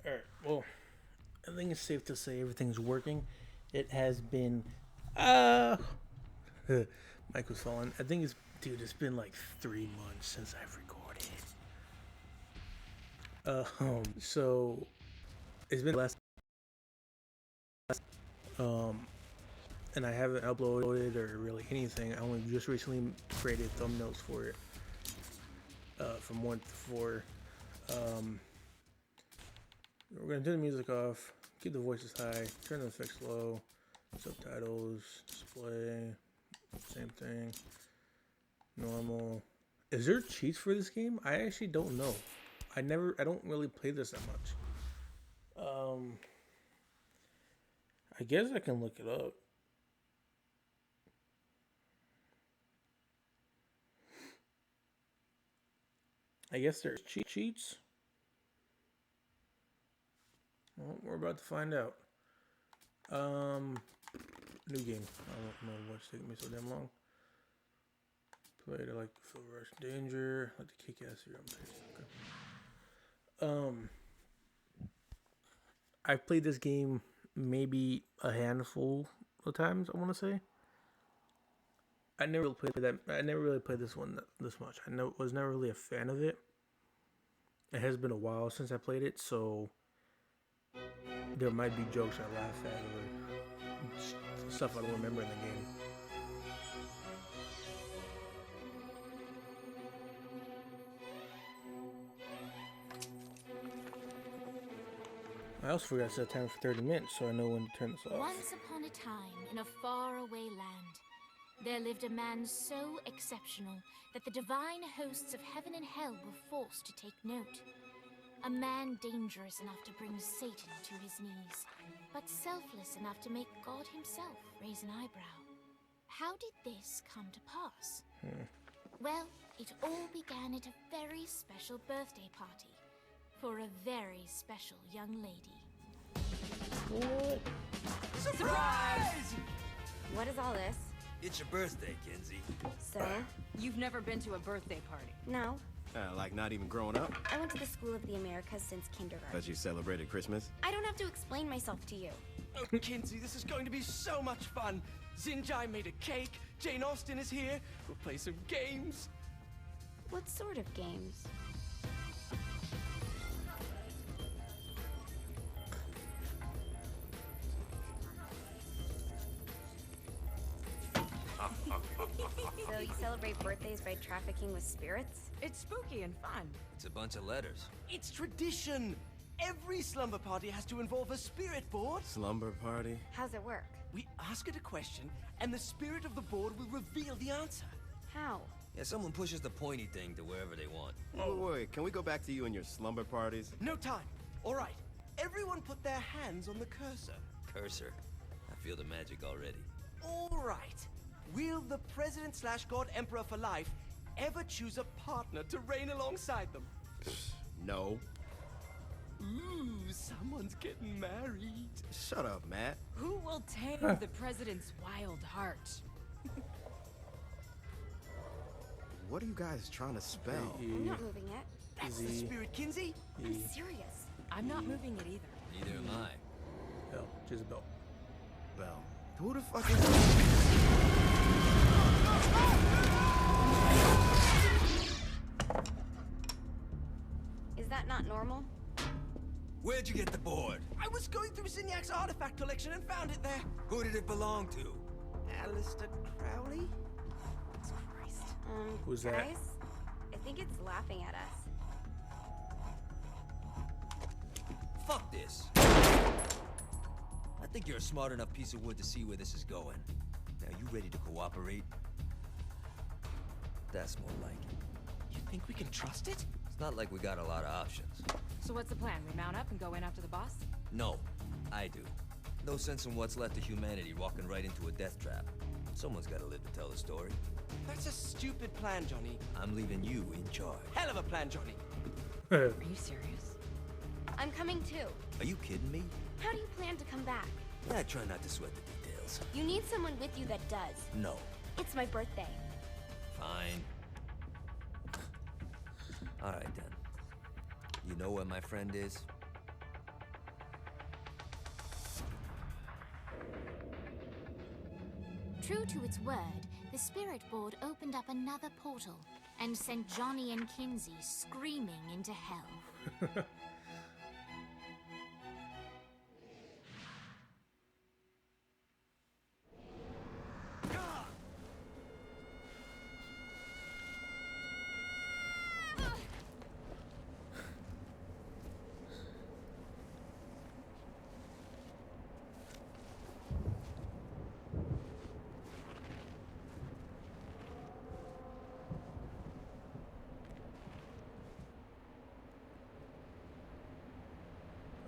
Alright, well, I think it's safe to say everything's working. It has been, uh, Mike was falling. I think it's been like 3 months since I've recorded. So it's been less, um, and I haven't uploaded or really anything. I only just recently created thumbnails for it, from 1 to 4. Um, we're gonna turn the music off, keep the voices high, turn the effects low, subtitles, display, same thing, normal. Is there cheats for this game? I actually don't know. I don't really play this that much. I guess I can look it up. I guess there's cheats. Well, we're about to find out. New game. I don't know what's taking me so damn long. Played I like Full Rush Danger. I like the kick ass here. Okay. I've played this game maybe a handful of times, I wanna say. I never really played that. I never really played this one this much. Was never really a fan of it. It has been a while since I played it, so there might be jokes I laugh at or stuff I don't remember in the game. I also forgot to set a timer for 30 minutes, so I know when to turn this off. Once upon a time, in a faraway land, there lived a man so exceptional that the divine hosts of heaven and hell were forced to take note. A man dangerous enough to bring Satan to his knees, but selfless enough to make God himself raise an eyebrow. How did this come to pass? Well, it all began at a very special birthday party for a very special young lady. What? Surprise! What is all this? It's your birthday, Kinsey. So? You've never been to a birthday party? No. Like not even growing up? I went to the School of the Americas since kindergarten. But you celebrated Christmas? I don't have to explain myself to you. Oh, Kinsey, this is going to be so much fun. Zinjai made a cake. Jane Austen is here. We'll play some games. What sort of games? So you celebrate birthdays by trafficking with spirits? It's spooky and fun. It's a bunch of letters. It's tradition. Every slumber party has to involve a spirit board. Slumber party? How's it work? We ask it a question, and the spirit of the board will reveal the answer. How? Yeah, someone pushes the pointy thing to wherever they want. Wait, can we go back to you and your slumber parties? No time. All right. Everyone put their hands on the cursor. Cursor. I feel the magic already. All right. Will the president/god emperor for life ever choose a partner to reign alongside them? No. Ooh, someone's getting married. Shut up, Matt. Who will tame the president's wild heart? What are you guys trying to spell? I'm not moving it. That's the spirit, Kinsey. I'm serious. I'm not moving it either. Neither am I. Bell. Jezebel. Bell. Who the fuck is... Is that not normal? Where'd you get the board? I was going through Zignac's artifact collection and found it there. Who did it belong to? Alistair Crowley? Christ. Who's that? Guys, I think it's laughing at us. Fuck this. I think you're a smart enough piece of wood to see where this is going. Now, you ready to cooperate? That's more like it. You think we can trust it? It's not like we got a lot of options. So what's the plan? We mount up and go in after the boss? No, I do. No sense in what's left of humanity walking right into a death trap. Someone's gotta live to tell the story. That's a stupid plan, Johnny. I'm leaving you in charge. Hell of a plan, Johnny. Are you serious? I'm coming too. Are you kidding me? How do you plan to come back? Yeah, I try not to sweat the details. You need someone with you that does. No. It's my birthday. Fine. All right, then. You know where my friend is? True to its word, the Spirit Board opened up another portal and sent Johnny and Kinsey screaming into hell.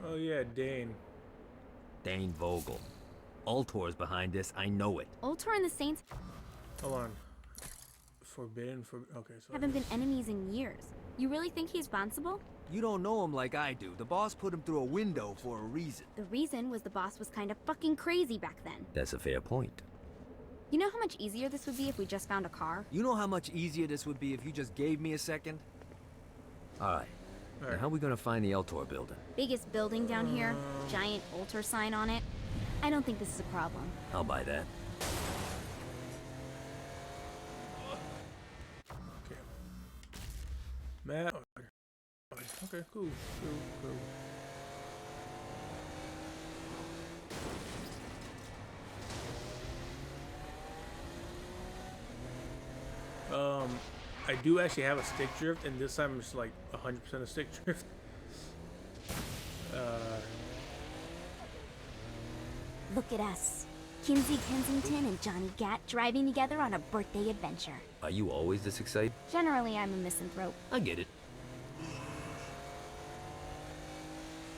Oh yeah, Dane. Dane Vogel. Ultor's behind this, I know it. Ultor and the Saints Hold on. Forbidden. Okay, so haven't been enemies in years. You really think he's responsible? You don't know him like I do. The boss put him through a window for a reason. The reason was the boss was kind of fucking crazy back then. That's a fair point. You know how much easier this would be if we just found a car? You know how much easier this would be if you just gave me a second? Alright. Now how are we gonna find the Eltor building? Biggest building down here, giant Ultor sign on it. I don't think this is a problem. I'll buy that. Okay. Matt. Okay, cool. I do actually have a stick drift, and this time it's like 100% a stick drift. Look at us. Kinsey Kensington and Johnny Gat driving together on a birthday adventure. Are you always this excited? Generally, I'm a misanthrope. I get it.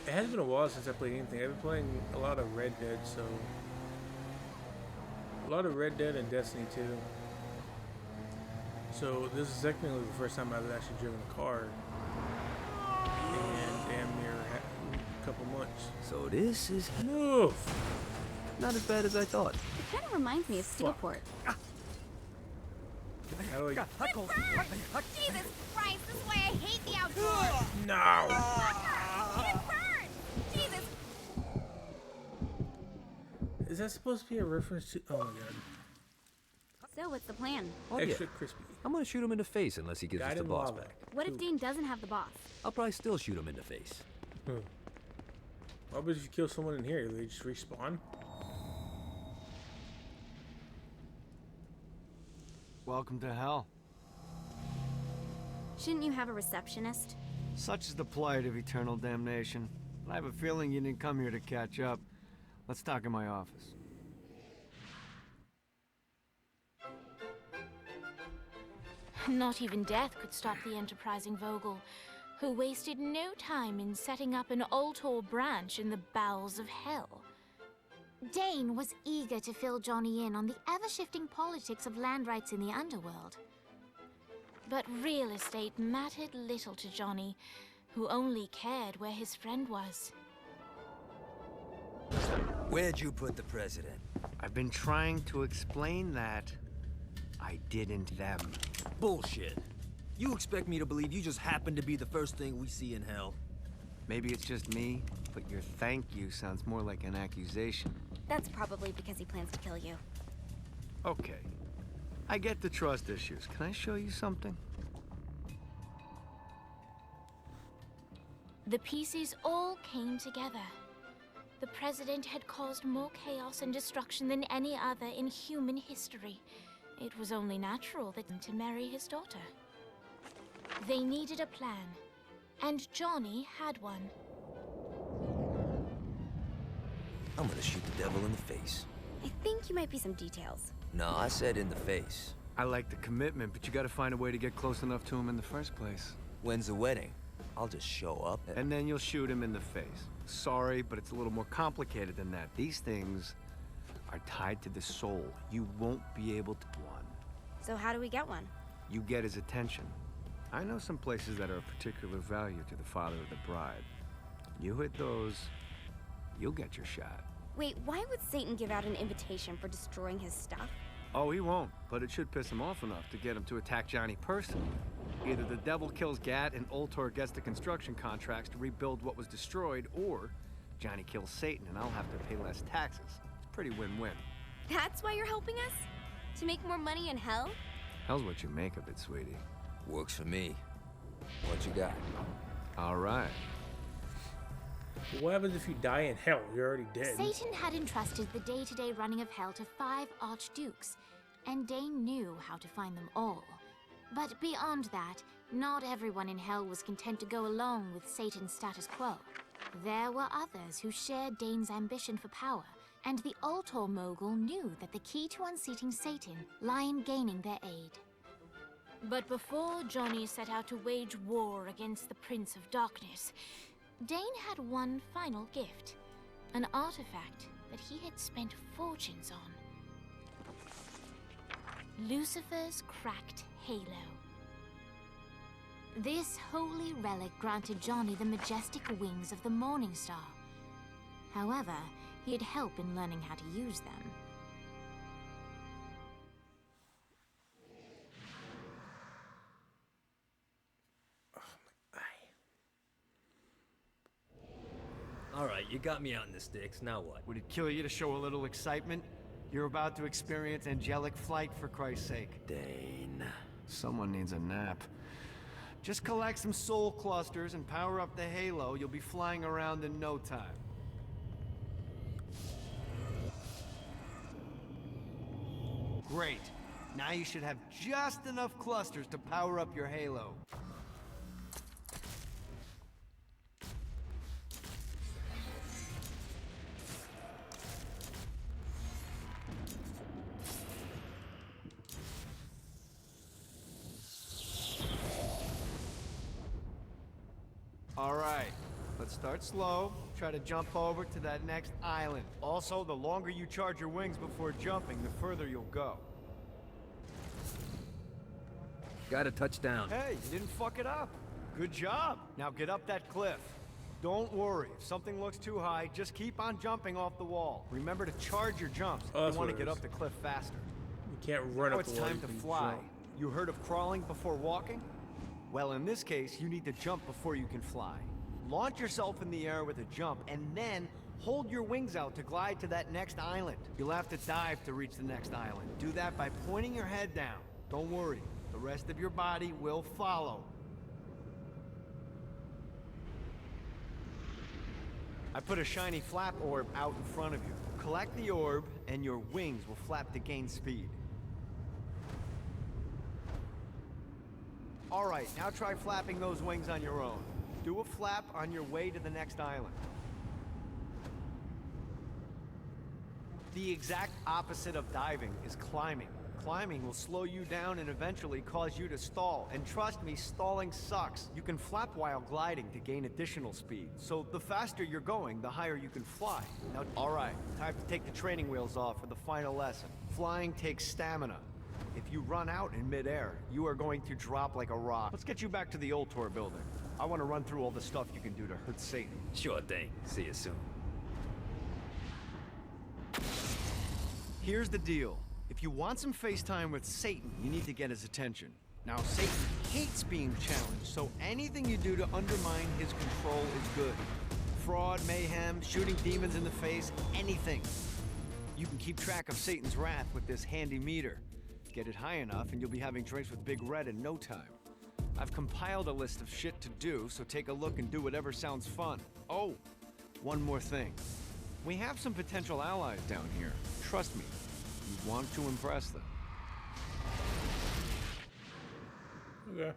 It has been a while since I played anything. I've been playing a lot of Red Dead, so a lot of Red Dead and Destiny 2. So this is technically the first time I've actually driven a car in damn near a couple months. So this is No. not as bad as I thought. It kind of reminds me of Steelport. How do I? Jesus Christ, this is why I hate the outdoors! No. It burns! Jesus! Is that supposed to be a reference to? Oh my god. So, what's the plan? Oh, Extra yeah. crispy. I'm gonna shoot him in the face unless he gives us the Guided boss lava. back. What if Dean doesn't have the boss? I'll probably still shoot him in the face. What happens if you kill someone in here? They just respawn? Welcome to hell. Shouldn't you have a receptionist? Such is the plight of eternal damnation. I have a feeling you didn't come here to catch up. Let's talk in my office. Not even death could stop the enterprising Vogel, who wasted no time in setting up an Ultor branch in the bowels of hell. Dane was eager to fill Johnny in on the ever-shifting politics of land rights in the underworld. But real estate mattered little to Johnny, who only cared where his friend was. Where'd you put the president? I've been trying to explain that. I didn't them. Bullshit. You expect me to believe you just happened to be the first thing we see in hell? Maybe it's just me, but your thank you sounds more like an accusation. That's probably because he plans to kill you. Okay. I get the trust issues. Can I show you something? The pieces all came together. The president had caused more chaos and destruction than any other in human history. It was only natural that to marry his daughter. They needed a plan, and Johnny had one. I'm gonna shoot the devil in the face. I think you might be some details. No, I said in the face. I like the commitment, but you gotta find a way to get close enough to him in the first place. When's the wedding? I'll just show up. And then you'll shoot him in the face. Sorry, but it's a little more complicated than that. These things are tied to the soul. You won't be able to one. So how do we get one? You get his attention. I know some places that are of particular value to the father of the bride. You hit those, you'll get your shot. Wait, why would Satan give out an invitation for destroying his stuff? Oh, he won't, but it should piss him off enough to get him to attack Johnny personally. Either the devil kills Gat and Ultor gets the construction contracts to rebuild what was destroyed, or Johnny kills Satan and I'll have to pay less taxes. It's pretty win-win. That's why you're helping us? To make more money in hell? Hell's what you make of it, sweetie. Works for me. What you got? All right. What happens if you die in hell? You're already dead. Satan had entrusted the day-to-day running of hell to 5 archdukes, and Dane knew how to find them all. But beyond that, not everyone in hell was content to go along with Satan's status quo. There were others who shared Dane's ambition for power, and the Ultor mogul knew that the key to unseating Satan lay in gaining their aid. But before Johnny set out to wage war against the Prince of Darkness, Dane had one final gift, an artifact that he had spent fortunes on. Lucifer's cracked halo. This holy relic granted Johnny the majestic wings of the Morning Star. However, he'd help in learning how to use them. Alright, you got me out in the sticks, now what? Would it kill you to show a little excitement? You're about to experience angelic flight, for Christ's sake. Dane. Someone needs a nap. Just collect some soul clusters and power up the halo. You'll be flying around in no time. Great. Now you should have just enough clusters to power up your halo. All right, let's start slow. Try to jump over to that next island. Also, the longer you charge your wings before jumping, the further you'll go. Got a touchdown. Hey, you didn't fuck it up. Good job. Now get up that cliff. Don't worry, if something looks too high, just keep on jumping off the wall. Remember to charge your jumps if you want to get up the cliff faster. You can't run Now up it's the wall. time You to can fly. jump. You heard of crawling before walking? Well, in this case, you need to jump before you can fly. Launch yourself in the air with a jump, and then hold your wings out to glide to that next island. You'll have to dive to reach the next island. Do that by pointing your head down. Don't worry, the rest of your body will follow. I put a shiny flap orb out in front of you. Collect the orb, and your wings will flap to gain speed. All right, now try flapping those wings on your own. Do a flap on your way to the next island. The exact opposite of diving is climbing. Climbing will slow you down and eventually cause you to stall. And trust me, stalling sucks. You can flap while gliding to gain additional speed. So the faster you're going, the higher you can fly. Now, all right, time to take the training wheels off for the final lesson. Flying takes stamina. If you run out in midair, you are going to drop like a rock. Let's get you back to the Ultor building. I want to run through all the stuff you can do to hurt Satan. Sure thing. See you soon. Here's the deal. If you want some FaceTime with Satan, you need to get his attention. Now, Satan hates being challenged, so anything you do to undermine his control is good. Fraud, mayhem, shooting demons in the face, anything. You can keep track of Satan's wrath with this handy meter. Get it high enough and you'll be having drinks with Big Red in no time. I've compiled a list of shit to do, so take a look and do whatever sounds fun. Oh, one more thing. We have some potential allies down here. Trust me, you want to impress them. Okay.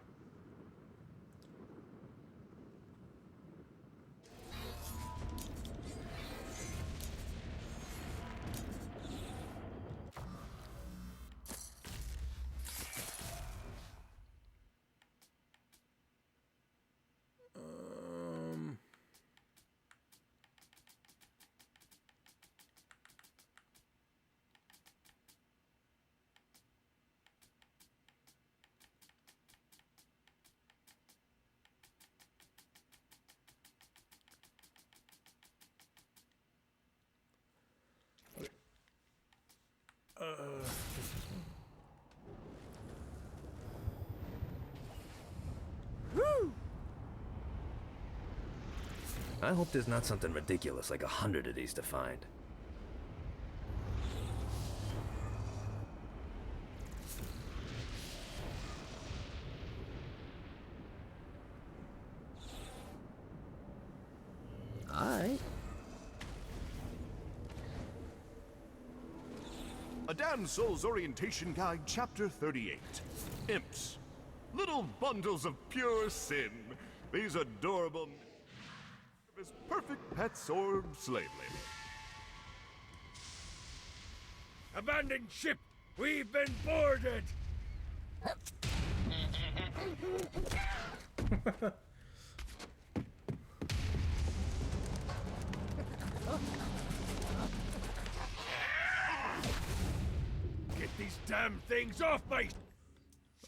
I hope there's not something ridiculous like 100 of these to find. Alright. A Damsel's Orientation Guide, Chapter 38. Imps. Little bundles of pure sin. These adorable... as perfect pets or slave labor. Abandoned ship! We've been boarded! Get these damn things off my...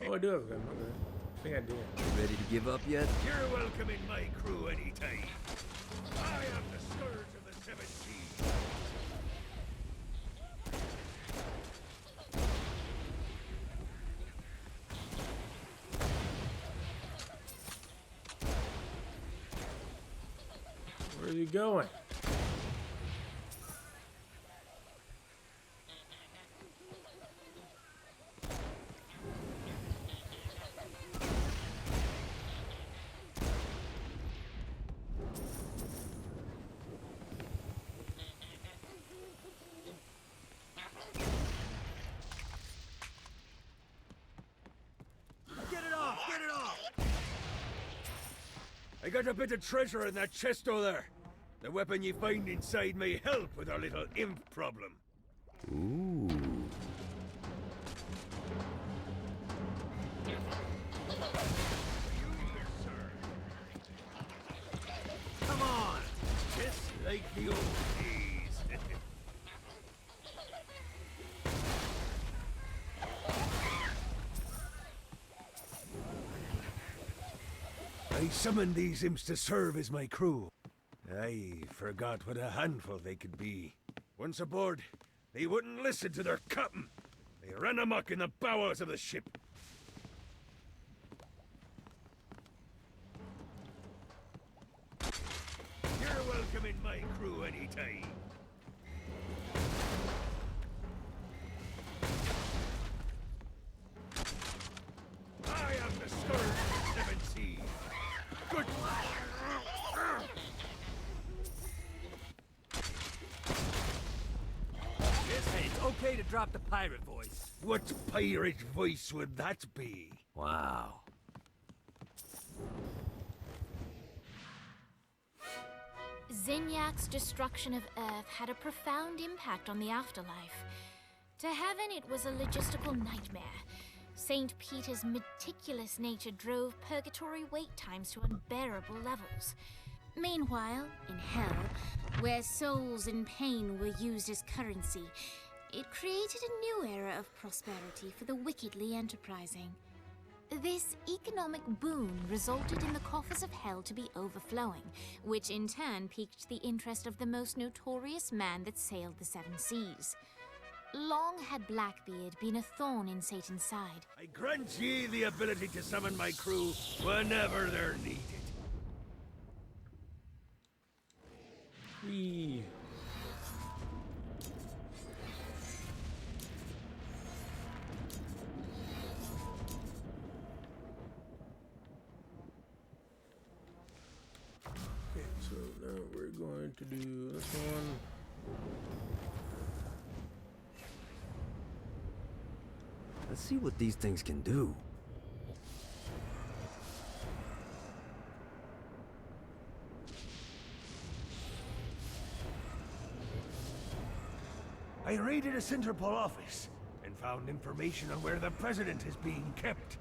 Oh, I do have them. Okay. I think I did. You ready to give up yet? You're welcome in my crew anytime. I am the scourge of the seven seas. Where's he going? Get it off! Get it off! I got a bit of treasure in that chest over there. The weapon you find inside may help with our little imp problem. Ooh. Come on! Just like the old days. I summoned these imps to serve as my crew. I forgot what a handful they could be. Once aboard, they wouldn't listen to their captain. They ran amok in the bowels of the ship. You're welcome in my crew anytime. I am the scourge of the seven seas. Good. Hey, it's okay to drop the pirate voice. What pirate voice would that be? Wow. Zinyak's destruction of Earth had a profound impact on the afterlife. To heaven, it was a logistical nightmare. St. Peter's meticulous nature drove purgatory wait times to unbearable levels. Meanwhile, in hell, where souls in pain were used as currency, it created a new era of prosperity for the wickedly enterprising. This economic boon resulted in the coffers of hell to be overflowing, which in turn piqued the interest of the most notorious man that sailed the seven seas. Long had Blackbeard been a thorn in Satan's side. I grant ye the ability to summon my crew whenever they're needed. Whee. Okay, so now we're going to do this one. Let's see what these things can do. I raided a Centerpol office and found information on where the president is being kept.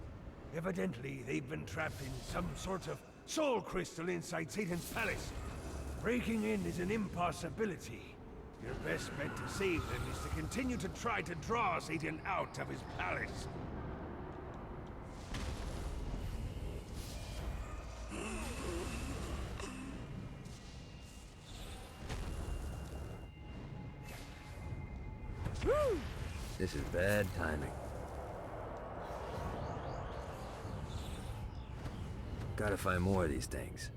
Evidently, they've been trapped in some sort of soul crystal inside Satan's palace. Breaking in is an impossibility. Your best bet to save them is to continue to try to draw Satan out of his palace. Woo! This is bad timing. Gotta find more of these things.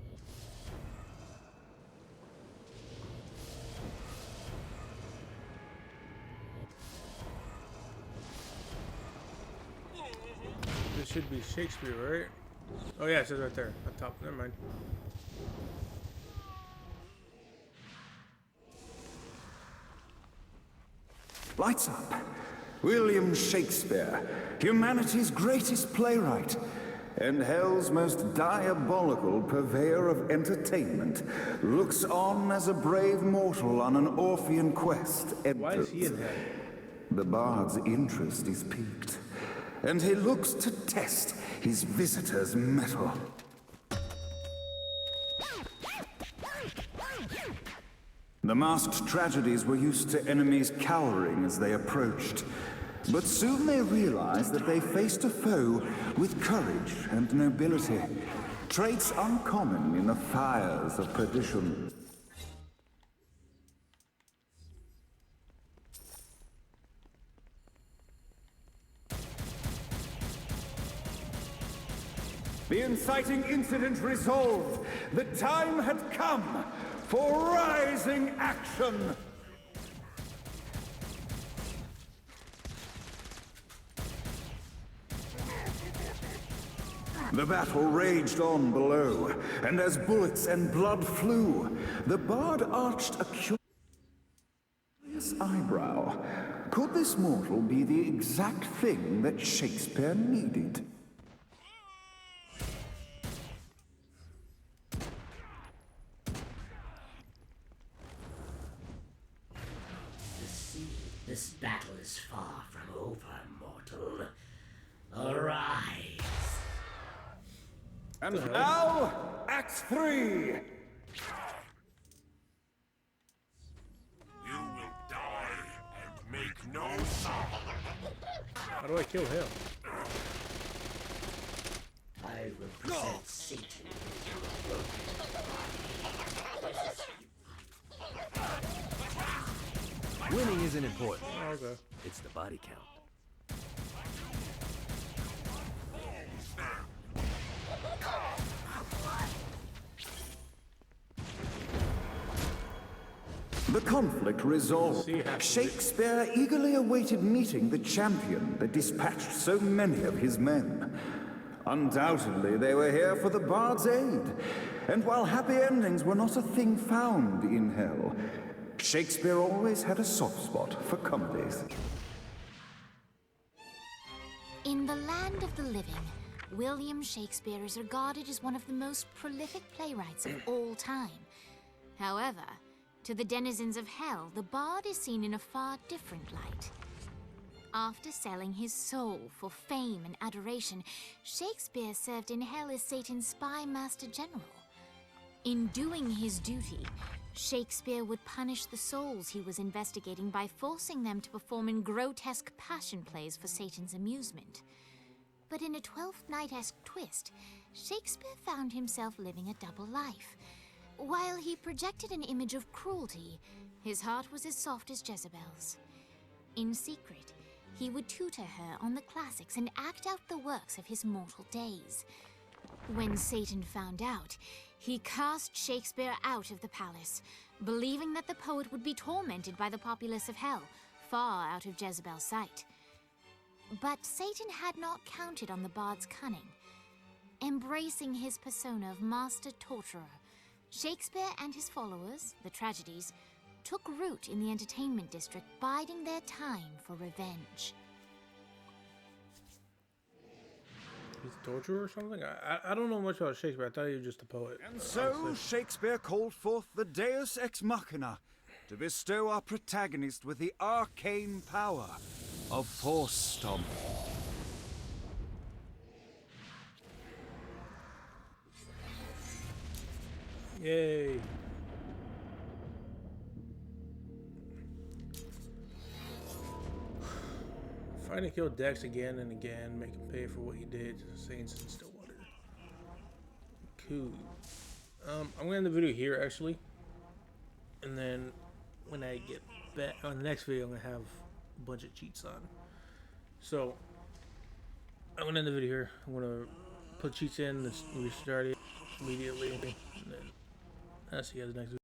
This should be Shakespeare, right? Oh yeah, it says right there on top. Never mind. Lights up. William Shakespeare, humanity's greatest playwright, and hell's most diabolical purveyor of entertainment, looks on as a brave mortal on an Orphean quest enters. Why is he in hell? The bard's interest is piqued, and he looks to test his visitor's mettle. The masked tragedies were used to enemies cowering as they approached, but soon they realized that they faced a foe with courage and nobility, traits uncommon in the fires of perdition. The inciting incident resolved. The time had come for rising action. The battle raged on below, and as bullets and blood flew, the bard arched a curious eyebrow. Could this mortal be the exact thing that Shakespeare needed? This battle is far from over, mortal. Arise. And now, Act 3! You will die and make no sound. How do I kill him? I represent Satan. Winning isn't important. Oh, okay. It's the body count. The conflict resolved. Shakespeare eagerly awaited meeting the champion that dispatched so many of his men. Undoubtedly, they were here for the bard's aid. And while happy endings were not a thing found in hell, Shakespeare always had a soft spot for comedies. In the land of the living, William Shakespeare is regarded as one of the most prolific playwrights of all time. However, to the denizens of hell, the bard is seen in a far different light. After selling his soul for fame and adoration, Shakespeare served in hell as Satan's spy master general. In doing his duty, Shakespeare would punish the souls he was investigating by forcing them to perform in grotesque passion plays for Satan's amusement. But in a Twelfth Night-esque twist, Shakespeare found himself living a double life. While he projected an image of cruelty, his heart was as soft as Jezebel's. In secret, he would tutor her on the classics and act out the works of his mortal days. When Satan found out, he cast Shakespeare out of the palace, believing that the poet would be tormented by the populace of hell, far out of Jezebel's sight. But Satan had not counted on the bard's cunning. Embracing his persona of master torturer, Shakespeare and his followers, the tragedies, took root in the entertainment district, biding their time for revenge. He's a torturer or something? I don't know much about Shakespeare. I thought he was just a poet. And so Shakespeare called forth the Deus Ex Machina to bestow our protagonist with the arcane power of Force Stomp. Yay. Find and kill Dex again and again, make him pay for what he did to the Saints in Stillwater. Cool. I'm gonna end the video here actually. And then when I get back on the next video, I'm gonna have a bunch of cheats on. So I'm gonna end the video here. I'm gonna put cheats in, restart it immediately, and then I'll see you guys next video.